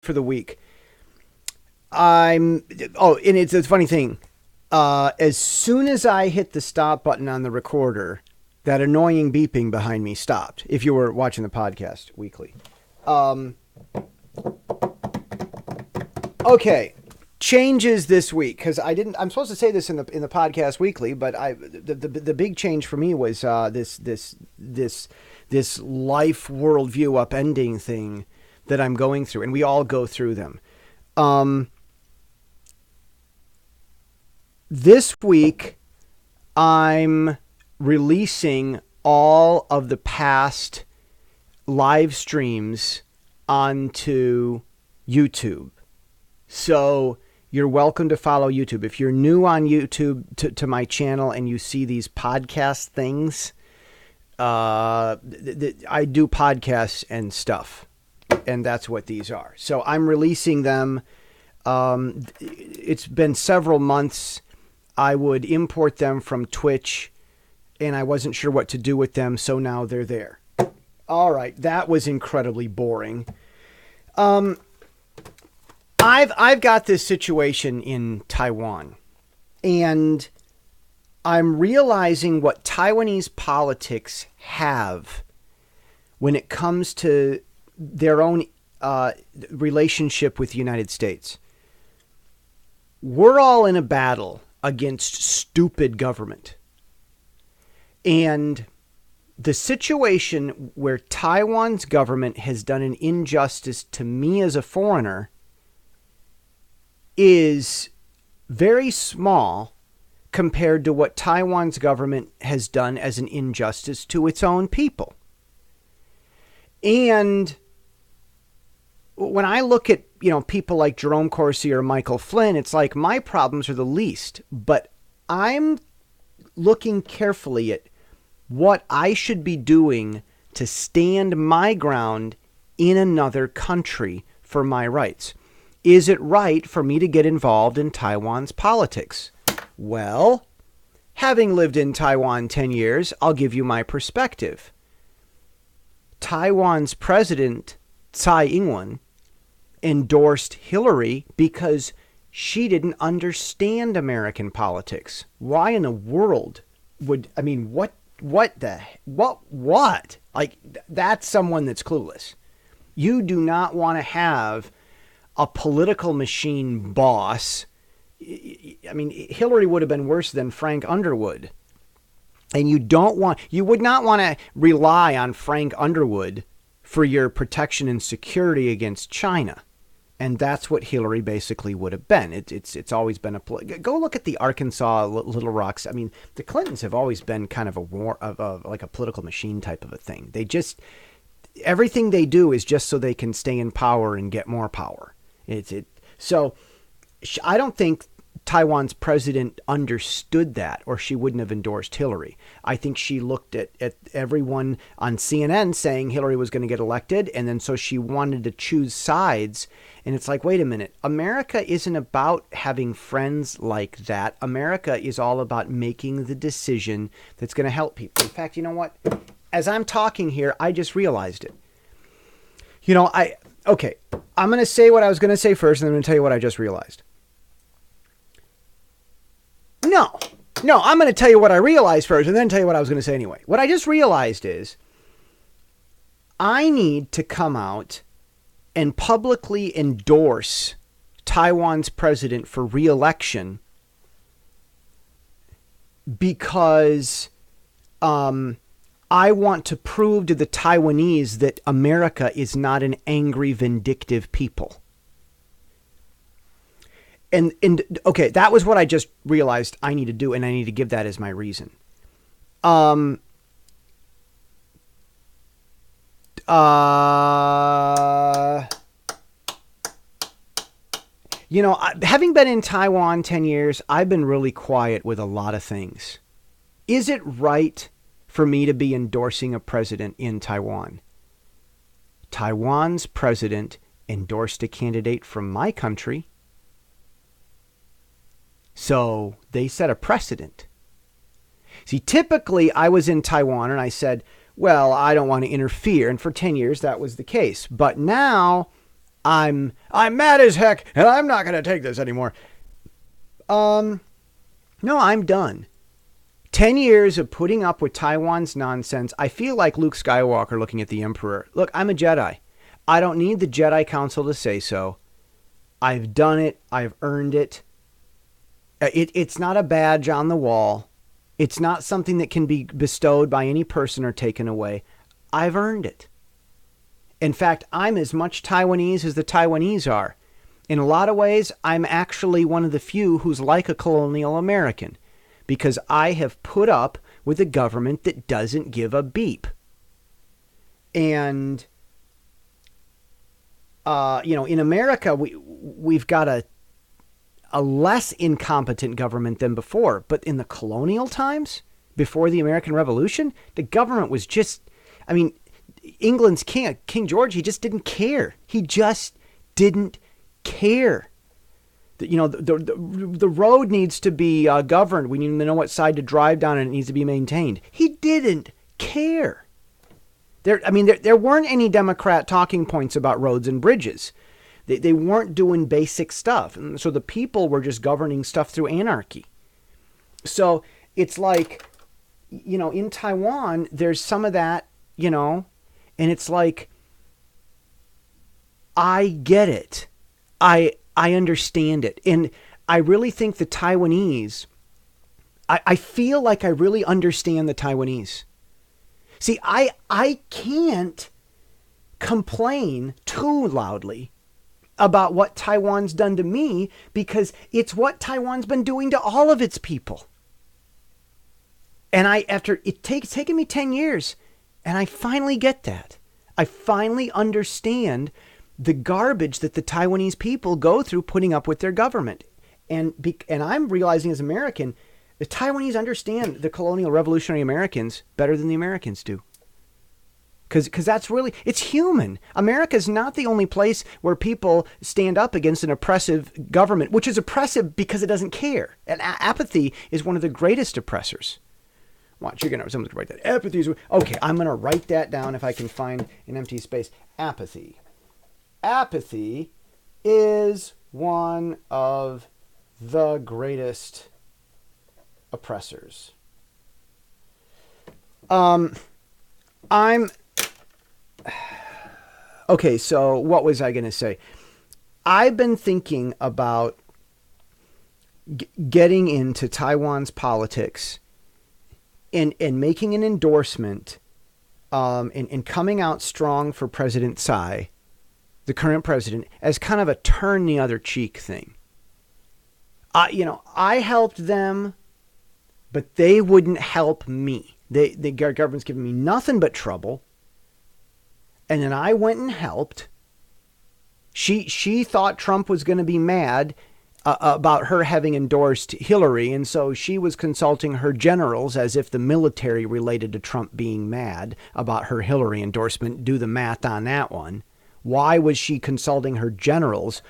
for the week. And it's a funny thing. As soon as I hit the stop button on the recorder, that annoying beeping behind me stopped. If you were watching the podcast weekly. Okay. Changes this week, because I'm supposed to say this in the podcast weekly, but the big change for me was this life worldview upending thing that I'm going through, and we all go through them. This week I'm releasing all of the past live streams onto YouTube. So you're welcome to follow YouTube. If you're new on YouTube to my channel and you see these podcast things, I do podcasts and stuff, and that's what these are. So I'm releasing them. It's been several months. I would import them from Twitch, and I wasn't sure what to do with them, so now they're there. All right, that was incredibly boring. I've got this situation in Taiwan, and I'm realizing what Taiwanese politics have when it comes to their own relationship with the United States. We're all in a battle against stupid government. And the situation where Taiwan's government has done an injustice to me as a foreigner is very small compared to what Taiwan's government has done as an injustice to its own people. And when I look at, people like Jerome Corsi or Michael Flynn, it's like my problems are the least, but I'm looking carefully at what I should be doing to stand my ground in another country for my rights. Is it right for me to get involved in Taiwan's politics? Well, having lived in Taiwan 10 years, I'll give you my perspective. Taiwan's president, Tsai Ing-wen, endorsed Hillary because she didn't understand American politics. Why in the world would, what? Like, that's someone that's clueless. You do not want to have a political machine boss. Hillary would have been worse than Frank Underwood. And you would not want to rely on Frank Underwood for your protection and security against China. And that's what Hillary basically would have been. It's always been go look at the Arkansas Little Rocks. The Clintons have always been kind of like a political machine type of a thing. They just, everything they do is just so they can stay in power and get more power. So I don't think Taiwan's president understood that, or she wouldn't have endorsed Hillary. I think she looked at everyone on CNN saying Hillary was going to get elected, and then so she wanted to choose sides. And it's like, wait a minute, America isn't about having friends like that. America is all about making the decision that's going to help people. In fact, you know what? As I'm talking here, I just realized it. Okay, I'm going to say what I was going to say first, and then I'm going to tell you what I just realized. No, I'm going to tell you what I realized first, and then tell you what I was going to say anyway. What I just realized is I need to come out and publicly endorse Taiwan's president for re-election because I want to prove to the Taiwanese that America is not an angry, vindictive people. And okay, that was what I just realized I need to do, and I need to give that as my reason. Having been in Taiwan 10 years, I've been really quiet with a lot of things. Is it right for me to be endorsing a president in Taiwan? Taiwan's president endorsed a candidate from my country. So they set a precedent. See, typically I was in Taiwan and I said, well, I don't want to interfere. And for 10 years, that was the case. But now I'm mad as heck, and I'm not going to take this anymore. No, I'm done. 10 years of putting up with Taiwan's nonsense. I feel like Luke Skywalker looking at the Emperor. Look, I'm a Jedi. I don't need the Jedi Council to say so. I've done it. I've earned it. It's not a badge on the wall. It's not something that can be bestowed by any person or taken away. I've earned it. In fact, I'm as much Taiwanese as the Taiwanese are. In a lot of ways, I'm actually one of the few who's like a colonial American, because I have put up with a government that doesn't give a beep. And, in America, we've got a less incompetent government than before. But in the colonial times, before the American Revolution, the government was just, England's king, King George, he just didn't care. He just didn't care. The road needs to be governed. We need to know what side to drive down, and it needs to be maintained. He didn't care. There weren't any Democrat talking points about roads and bridges. They weren't doing basic stuff. And so the people were just governing stuff through anarchy. So it's like, in Taiwan, there's some of that, and it's like, I get it. I understand it. And I really think the Taiwanese, I feel like I really understand the Taiwanese. See, I can't complain too loudly about what Taiwan's done to me, because it's what Taiwan's been doing to all of its people. And after it taken me 10 years, and I finally get that. I finally understand the garbage that the Taiwanese people go through putting up with their government. And I'm realizing as an American, the Taiwanese understand the colonial revolutionary Americans better than the Americans do. Because that's really, it's human. America's not the only place where people stand up against an oppressive government, which is oppressive because it doesn't care. And apathy is one of the greatest oppressors. Watch, someone's going to write that. Apathy is, okay, I'm going to write that down if I can find an empty space. Apathy. Apathy is one of the greatest oppressors. Okay, so what was I going to say? I've been thinking about getting into Taiwan's politics and making an endorsement and coming out strong for President Tsai, the current president, as kind of a turn the other cheek thing. I helped them, but they wouldn't help me. The government's giving me nothing but trouble. And then I went and helped. She thought Trump was going to be mad about her having endorsed Hillary, and so she was consulting her generals as if the military related to Trump being mad about her Hillary endorsement. Do the math on that one. Why was she consulting her generals?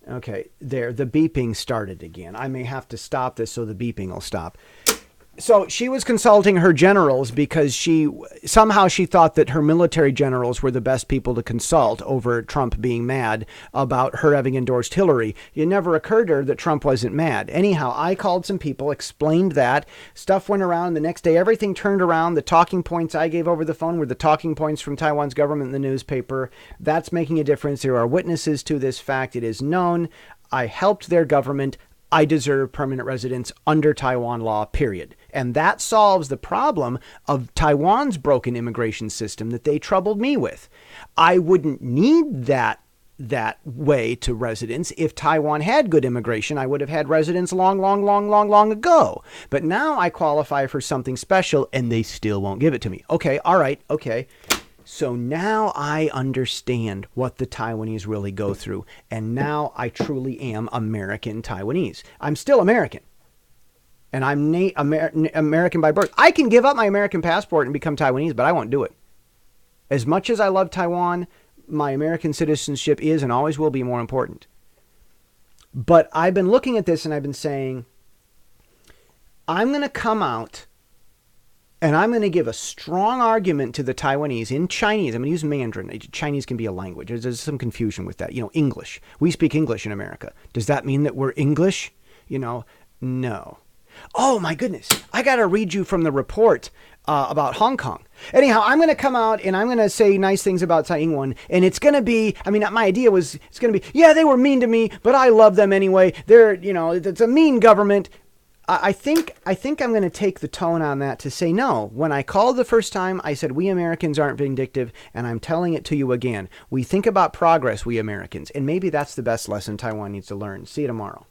Okay, the beeping started again. I may have to stop this so the beeping will stop. So she was consulting her generals because she thought that her military generals were the best people to consult over Trump being mad about her having endorsed Hillary. It never occurred to her that Trump wasn't mad. Anyhow, I called some people, explained that. Stuff went around. The next day, everything turned around. The talking points I gave over the phone were the talking points from Taiwan's government in the newspaper. That's making a difference. There are witnesses to this fact. It is known. I helped their government. I deserve permanent residence under Taiwan law, period. And that solves the problem of Taiwan's broken immigration system that they troubled me with. I wouldn't need that way to residence. If Taiwan had good immigration, I would have had residence long ago. But now I qualify for something special and they still won't give it to me. Okay, all right, okay. So now I understand what the Taiwanese really go through. And now I truly am American Taiwanese. I'm still American. And I'm American by birth. I can give up my American passport and become Taiwanese, but I won't do it. As much as I love Taiwan, my American citizenship is and always will be more important. But I've been looking at this and I've been saying, I'm going to come out And I'm going to give a strong argument to the Taiwanese in Chinese. I'm going to use Mandarin. Chinese can be a language. There's some confusion with that. English. We speak English in America. Does that mean that we're English? No. Oh, my goodness. I got to read you from the report about Hong Kong. Anyhow, I'm going to come out and I'm going to say nice things about Tsai Ing-wen. And it's going to be, my idea was, it's going to be, yeah, they were mean to me, but I love them anyway. It's a mean government. I think I'm going to take the tone on that to say, no, when I called the first time, I said, we Americans aren't vindictive, and I'm telling it to you again. We think about progress, we Americans, and maybe that's the best lesson Taiwan needs to learn. See you tomorrow.